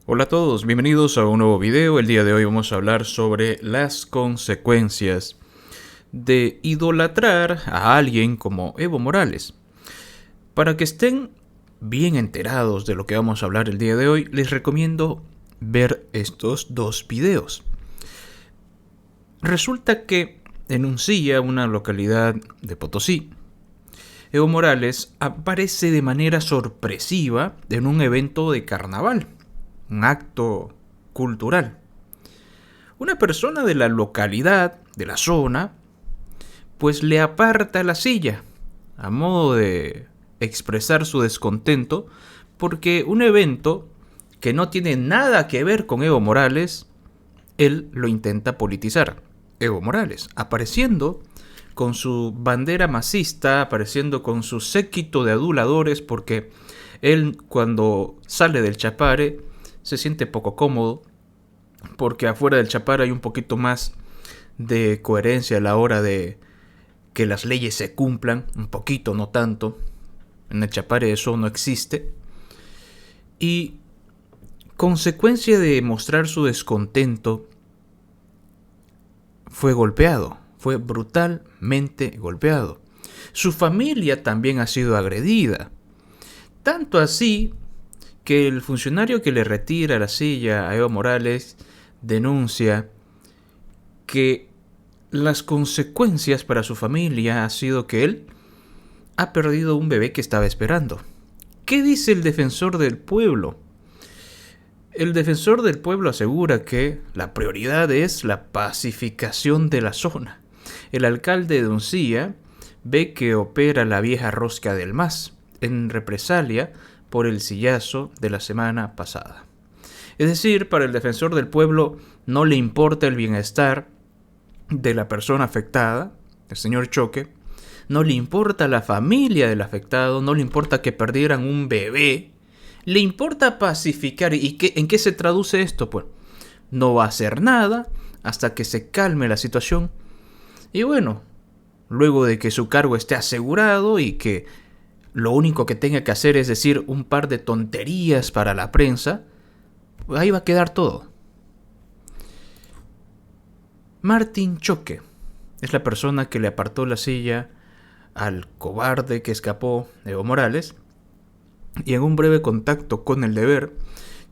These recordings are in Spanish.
Hola a todos, bienvenidos a un nuevo video. El día de hoy vamos a hablar sobre las consecuencias de idolatrar a alguien como Evo Morales. Para que estén bien enterados de lo que vamos a hablar el día de hoy, les recomiendo ver estos dos videos. Resulta que en Uncilla, una localidad de Potosí, Evo Morales aparece de manera sorpresiva en un evento de carnaval, un acto cultural. Una persona de la localidad, de la zona, pues le aparta la silla, a modo de expresar su descontento, porque un evento que no tiene nada que ver con Evo Morales, él lo intenta politizar. Evo Morales, apareciendo con su bandera masista, apareciendo con su séquito de aduladores, porque él cuando sale del Chapare se siente poco cómodo, porque afuera del Chapare hay un poquito más de coherencia a la hora de que las leyes se cumplan, un poquito, no tanto. En el Chapare eso no existe. Y consecuencia de mostrar su descontento, fue golpeado, fue brutalmente golpeado. Su familia también ha sido agredida. Tanto así que el funcionario que le retira la silla a Evo Morales denuncia que las consecuencias para su familia ha sido que él ha perdido un bebé que estaba esperando. ¿Qué dice el defensor del pueblo? El defensor del pueblo asegura que la prioridad es la pacificación de la zona. El alcalde de Uncilla ve que opera la vieja rosca del MAS en represalia por el sillazo de la semana pasada. Es decir, para el defensor del pueblo no le importa el bienestar de la persona afectada, el señor Choque, no le importa la familia del afectado, no le importa que perdieran un bebé, le importa pacificar. ¿Y en qué se traduce esto? Pues no va a hacer nada hasta que se calme la situación. Y bueno, luego de que su cargo esté asegurado y que lo único que tenga que hacer es decir un par de tonterías para la prensa, pues ahí va a quedar todo. Martín Choque es la persona que le apartó la silla al cobarde que escapó, Evo Morales, y en un breve contacto con el deber,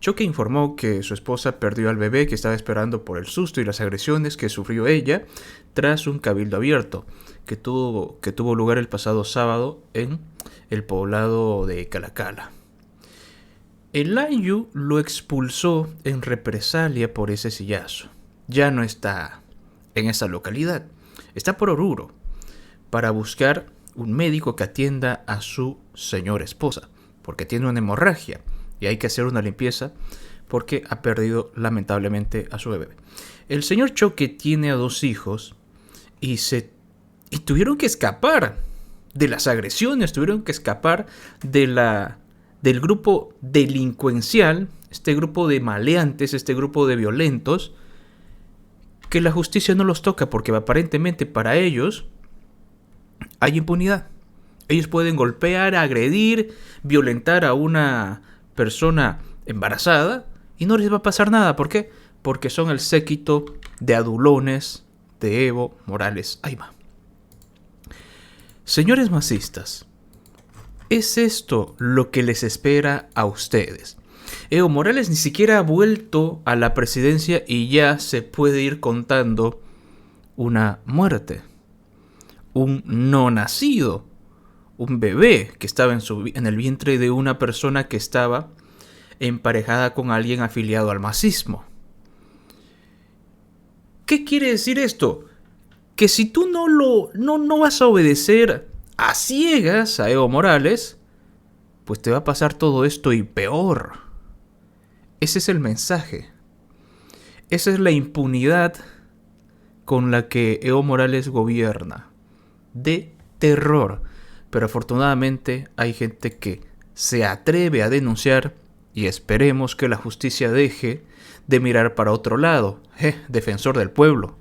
Choque informó que su esposa perdió al bebé que estaba esperando por el susto y las agresiones que sufrió ella tras un cabildo abierto que tuvo lugar el pasado sábado en el poblado de Calacala. El Ayu lo expulsó en represalia por ese sillazo. Ya no está en esa localidad, está por Oruro para buscar un médico que atienda a su señora esposa, porque tiene una hemorragia y hay que hacer una limpieza porque ha perdido lamentablemente a su bebé. El señor Choque tiene a 2 hijos y tuvieron que escapar de las agresiones, tuvieron que escapar del grupo delincuencial, este grupo de maleantes, este grupo de violentos, que la justicia no los toca porque aparentemente para ellos hay impunidad. Ellos pueden golpear, agredir, violentar a una persona embarazada y no les va a pasar nada. ¿Por qué? Porque son el séquito de adulones de Evo Morales Ayma. Señores masistas, ¿es esto lo que les espera a ustedes? Evo Morales ni siquiera ha vuelto a la presidencia y ya se puede ir contando una muerte, un no nacido, un bebé que estaba en el vientre de una persona que estaba emparejada con alguien afiliado al masismo. ¿Qué quiere decir esto? Que si tú no vas a obedecer a ciegas a Evo Morales, pues te va a pasar todo esto y peor. Ese es el mensaje. Esa es la impunidad con la que Evo Morales gobierna. De terror. Pero afortunadamente hay gente que se atreve a denunciar y esperemos que la justicia deje de mirar para otro lado. Defensor del pueblo.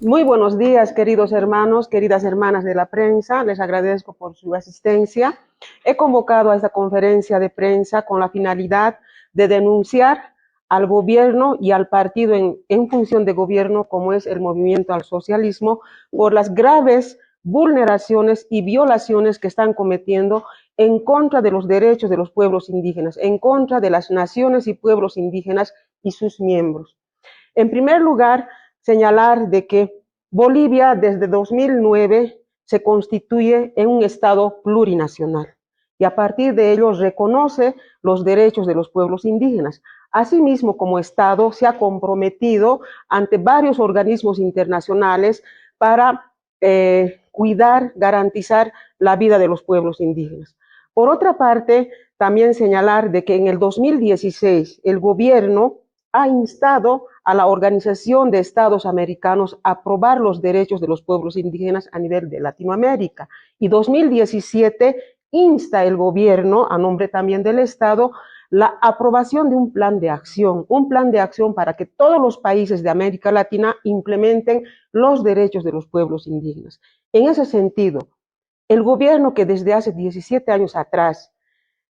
Muy buenos días, queridos hermanos, queridas hermanas de la prensa. Les agradezco por su asistencia. He convocado a esta conferencia de prensa con la finalidad de denunciar al gobierno y al partido en función de gobierno, como es el Movimiento al Socialismo, por las graves vulneraciones y violaciones que están cometiendo en contra de los derechos de los pueblos indígenas, en contra de las naciones y pueblos indígenas y sus miembros. En primer lugar, señalar de que Bolivia desde 2009 se constituye en un Estado plurinacional y a partir de ello reconoce los derechos de los pueblos indígenas. Asimismo, como Estado se ha comprometido ante varios organismos internacionales para cuidar, garantizar la vida de los pueblos indígenas. Por otra parte, también señalar de que en el 2016 el gobierno ha instado a la Organización de Estados Americanos a aprobar los derechos de los pueblos indígenas a nivel de Latinoamérica. Y 2017 insta el gobierno, a nombre también del Estado, la aprobación de un plan de acción para que todos los países de América Latina implementen los derechos de los pueblos indígenas. En ese sentido, el gobierno que desde hace 17 años atrás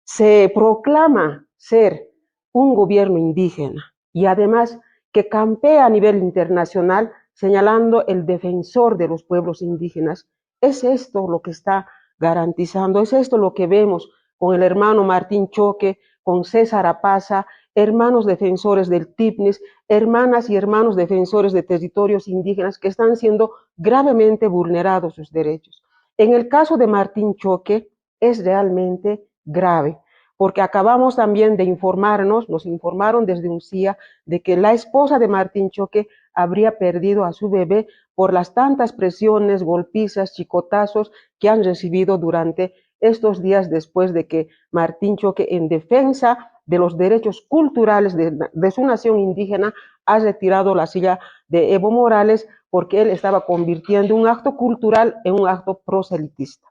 se proclama ser un gobierno indígena y además que campea a nivel internacional señalando el defensor de los pueblos indígenas. ¿Es esto lo que está garantizando? ¿Es esto lo que vemos con el hermano Martín Choque, con César Apaza, hermanos defensores del TIPNIS, hermanas y hermanos defensores de territorios indígenas que están siendo gravemente vulnerados sus derechos? En el caso de Martín Choque es realmente grave, porque acabamos también de informarnos, nos informaron desde UNCIA, de que la esposa de Martín Choque habría perdido a su bebé por las tantas presiones, golpizas, chicotazos que han recibido durante estos días después de que Martín Choque, en defensa de los derechos culturales de su nación indígena, ha retirado la silla de Evo Morales porque él estaba convirtiendo un acto cultural en un acto proselitista.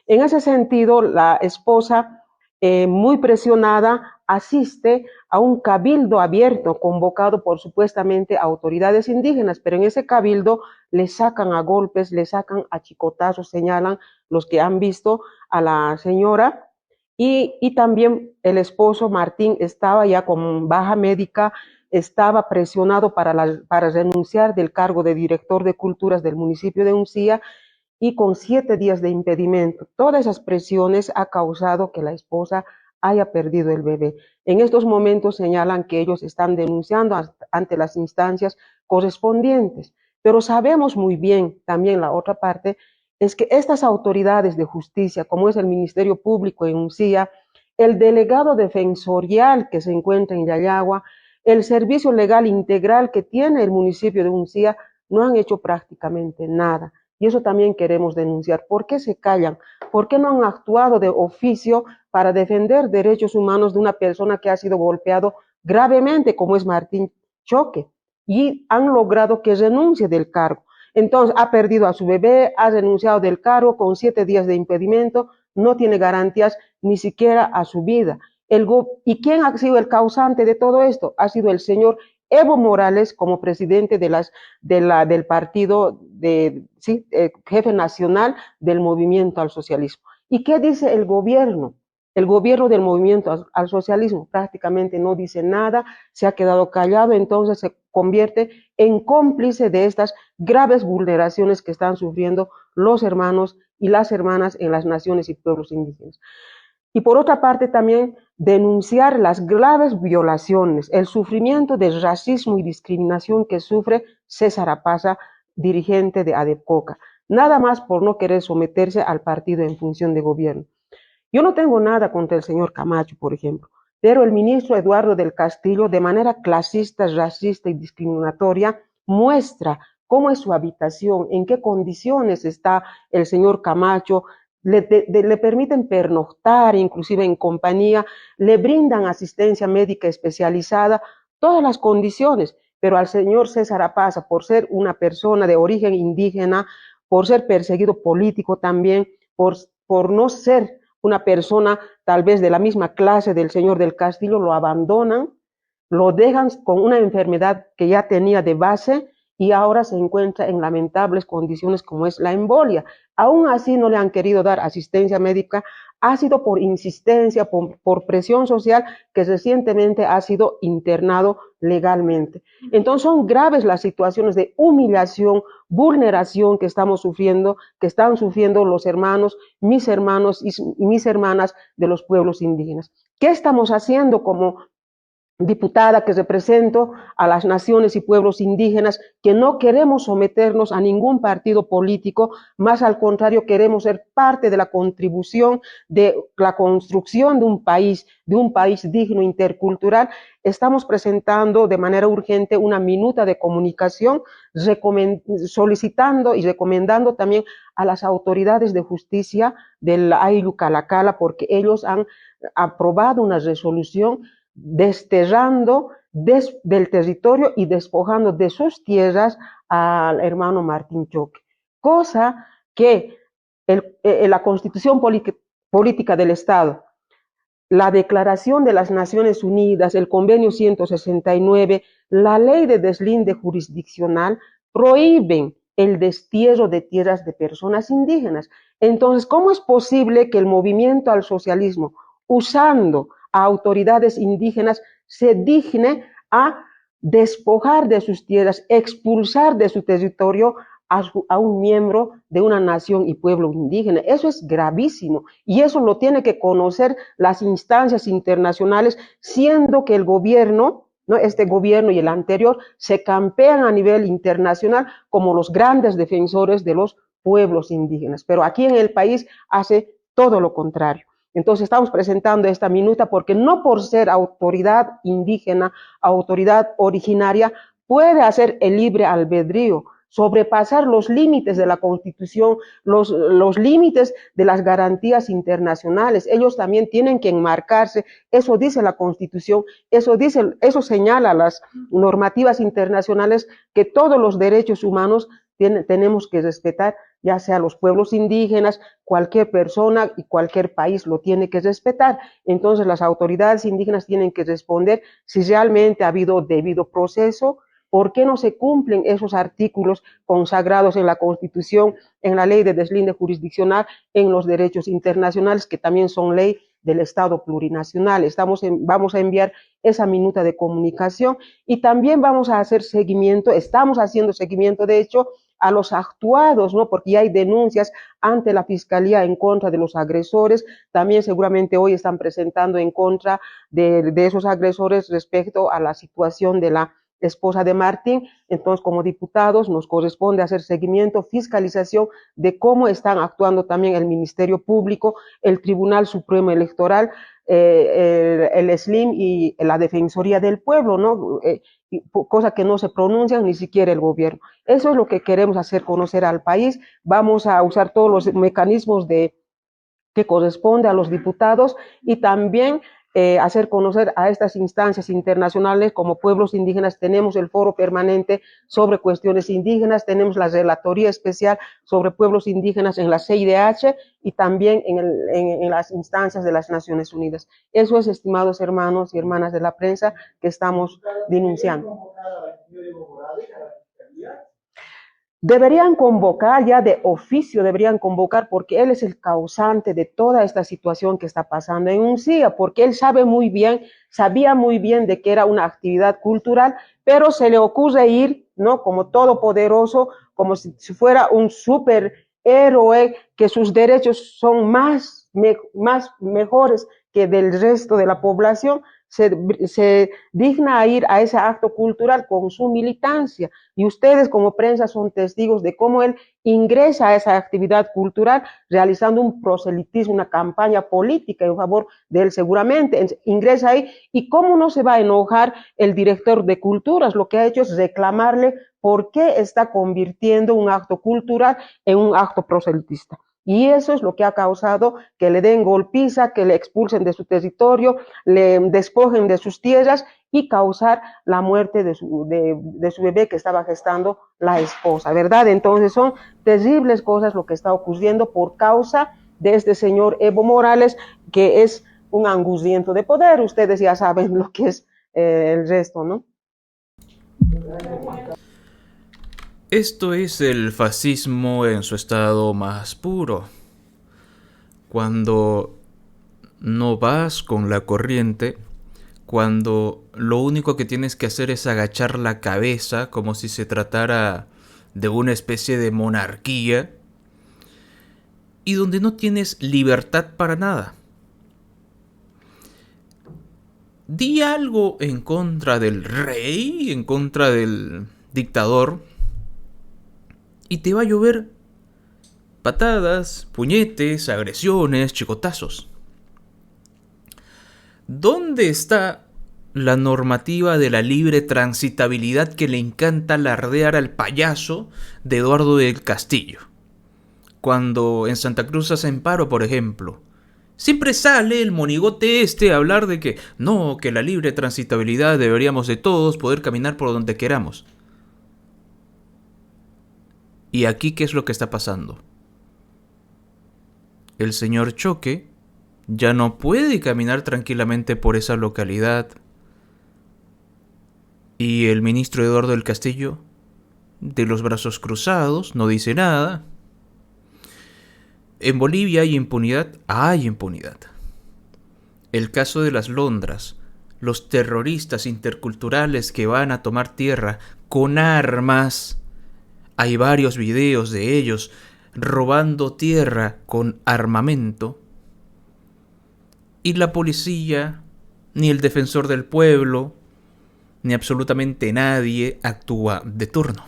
En ese sentido, la esposa, muy presionada, asiste a un cabildo abierto convocado por supuestamente autoridades indígenas, pero en ese cabildo le sacan a golpes, le sacan a chicotazos, señalan los que han visto a la señora, y también el esposo Martín estaba ya con baja médica, estaba presionado para renunciar del cargo de director de culturas del municipio de Uncía, y con 7 días de impedimento. Todas esas presiones ha causado que la esposa haya perdido el bebé. En estos momentos señalan que ellos están denunciando ante las instancias correspondientes, pero sabemos muy bien, también la otra parte, es que estas autoridades de justicia, como es el Ministerio Público en Uncía, el delegado defensorial que se encuentra en Yayagua, el servicio legal integral que tiene el municipio de Uncía, no han hecho prácticamente nada. Y eso también queremos denunciar. ¿Por qué se callan? ¿Por qué no han actuado de oficio para defender derechos humanos de una persona que ha sido golpeado gravemente, como es Martín Choque? Y han logrado que renuncie del cargo. Entonces, ha perdido a su bebé, ha renunciado del cargo con 7 días de impedimento, no tiene garantías ni siquiera a su vida. ¿Y quién ha sido el causante de todo esto? Ha sido el señor Evo Morales como presidente del partido, jefe nacional del movimiento al socialismo. ¿Y qué dice el gobierno? El gobierno del movimiento al socialismo prácticamente no dice nada, se ha quedado callado, entonces se convierte en cómplice de estas graves vulneraciones que están sufriendo los hermanos y las hermanas en las naciones y pueblos indígenas. Y por otra parte también denunciar las graves violaciones, el sufrimiento de racismo y discriminación que sufre César Apaza, dirigente de ADEPCOCA, nada más por no querer someterse al partido en función de gobierno. Yo no tengo nada contra el señor Camacho, por ejemplo, pero el ministro Eduardo del Castillo, de manera clasista, racista y discriminatoria, muestra cómo es su habitación, en qué condiciones está el señor Camacho, le permiten pernoctar, inclusive en compañía, le brindan asistencia médica especializada, todas las condiciones, pero al señor César Apaza, por ser una persona de origen indígena, por ser perseguido político también, por no ser una persona tal vez de la misma clase del señor del Castillo, lo abandonan, lo dejan con una enfermedad que ya tenía de base y ahora se encuentra en lamentables condiciones como es la embolia. Aún así no le han querido dar asistencia médica, ha sido por insistencia, por presión social, que recientemente ha sido internado legalmente. Entonces son graves las situaciones de humillación, vulneración que estamos sufriendo, que están sufriendo los hermanos y mis hermanas de los pueblos indígenas. ¿Qué estamos haciendo como diputada que represento a las naciones y pueblos indígenas, que no queremos someternos a ningún partido político, más al contrario queremos ser parte de la contribución de la construcción de un país digno intercultural? Estamos presentando de manera urgente una minuta de comunicación solicitando y recomendando también a las autoridades de justicia del Ayllu Calacala, porque ellos han aprobado una resolución desterrando del territorio y despojando de sus tierras al hermano Martín Choque, cosa que la Constitución política del Estado, la Declaración de las Naciones Unidas, el Convenio 169, la Ley de Deslinde Jurisdiccional prohíben el destierro de tierras de personas indígenas. Entonces, ¿cómo es posible que el movimiento al socialismo, usando a autoridades indígenas, se digne a despojar de sus tierras, expulsar de su territorio a un miembro de una nación y pueblo indígena? Eso es gravísimo y eso lo tiene que conocer las instancias internacionales, siendo que el gobierno, ¿no?, este gobierno y el anterior se campean a nivel internacional como los grandes defensores de los pueblos indígenas, pero aquí en el país hace todo lo contrario. Entonces estamos presentando esta minuta porque no por ser autoridad indígena, autoridad originaria, puede hacer el libre albedrío, sobrepasar los límites de la Constitución, los límites de las garantías internacionales. Ellos también tienen que enmarcarse, eso dice la Constitución, eso señala las normativas internacionales, que todos los derechos humanos tenemos que respetar, ya sea los pueblos indígenas, cualquier persona y cualquier país lo tiene que respetar. Entonces las autoridades indígenas tienen que responder si realmente ha habido debido proceso. ¿Por qué no se cumplen esos artículos consagrados en la Constitución, en la ley de deslinde jurisdiccional, en los derechos internacionales, que también son ley del Estado plurinacional? Vamos a enviar esa minuta de comunicación y también vamos a hacer seguimiento, estamos haciendo seguimiento, de hecho, a los actuados, ¿no?, porque ya hay denuncias ante la Fiscalía en contra de los agresores. También seguramente hoy están presentando en contra de esos agresores respecto a la situación de la esposa de Martín. Entonces, como diputados nos corresponde hacer seguimiento, fiscalización de cómo están actuando también el Ministerio Público, el Tribunal Supremo Electoral, el SLIM y la Defensoría del Pueblo, ¿no? Cosa que no se pronuncian ni siquiera el gobierno. Eso es lo que queremos hacer conocer al país. Vamos a usar todos los mecanismos que corresponde a los diputados y también hacer conocer a estas instancias internacionales. Como pueblos indígenas tenemos el foro permanente sobre cuestiones indígenas, tenemos la relatoría especial sobre pueblos indígenas en la CIDH y también en las instancias de las Naciones Unidas. Eso es, estimados hermanos y hermanas de la prensa, que estamos denunciando. Deberían convocar ya de oficio, deberían convocar, porque él es el causante de toda esta situación que está pasando en Uncía, porque él sabía muy bien de que era una actividad cultural, pero se le ocurre ir, ¿no?, como todopoderoso, como si fuera un superhéroe, que sus derechos son mejores que del resto de la población. Se digna a ir a ese acto cultural con su militancia, y ustedes como prensa son testigos de cómo él ingresa a esa actividad cultural realizando un proselitismo, una campaña política en favor de él. Seguramente ingresa ahí, y cómo no se va a enojar el director de culturas. Lo que ha hecho es reclamarle por qué está convirtiendo un acto cultural en un acto proselitista. Y eso es lo que ha causado que le den golpiza, que le expulsen de su territorio, le despojen de sus tierras y causar la muerte de su bebé que estaba gestando la esposa, ¿verdad? Entonces son terribles cosas lo que está ocurriendo por causa de este señor Evo Morales, que es un angustiento de poder. Ustedes ya saben lo que es el resto, ¿no? Esto es el fascismo en su estado más puro. Cuando no vas con la corriente, cuando lo único que tienes que hacer es agachar la cabeza como si se tratara de una especie de monarquía, y donde no tienes libertad para nada. Di algo en contra del rey, en contra del dictador, y te va a llover patadas, puñetes, agresiones, chicotazos. ¿Dónde está la normativa de la libre transitabilidad que le encanta alardear al payaso de Eduardo del Castillo? Cuando en Santa Cruz hacen paro, por ejemplo, siempre sale el monigote a hablar de que no, que la libre transitabilidad deberíamos de todos poder caminar por donde queramos. ¿Y aquí qué es lo que está pasando? El señor Choque ya no puede caminar tranquilamente por esa localidad. Y el ministro Eduardo del Castillo, de los brazos cruzados, no dice nada. En Bolivia hay impunidad. Hay impunidad. El caso de las Londras, los terroristas interculturales que van a tomar tierra con armas. Hay varios videos de ellos robando tierra con armamento. Y la policía, ni el defensor del pueblo, ni absolutamente nadie actúa de turno.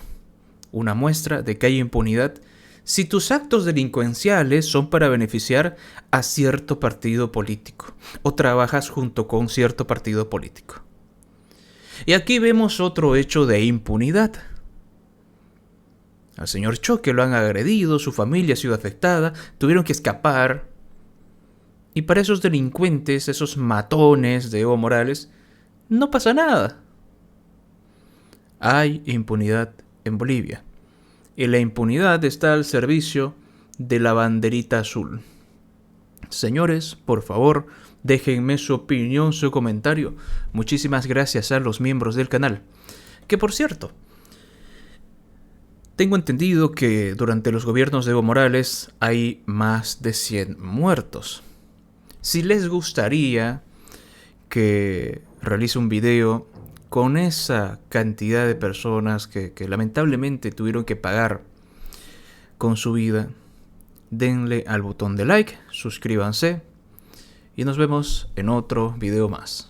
Una muestra de que hay impunidad si tus actos delincuenciales son para beneficiar a cierto partido político o trabajas junto con cierto partido político. Y aquí vemos otro hecho de impunidad. Al señor Choque lo han agredido, su familia ha sido afectada, tuvieron que escapar. Y para esos delincuentes, esos matones de Evo Morales, no pasa nada. Hay impunidad en Bolivia. Y la impunidad está al servicio de la banderita azul. Señores, por favor, déjenme su opinión, su comentario. Muchísimas gracias a los miembros del canal. Que por cierto, tengo entendido que durante los gobiernos de Evo Morales hay más de 100 muertos. Si les gustaría que realice un video con esa cantidad de personas que lamentablemente tuvieron que pagar con su vida, denle al botón de like, suscríbanse y nos vemos en otro video más.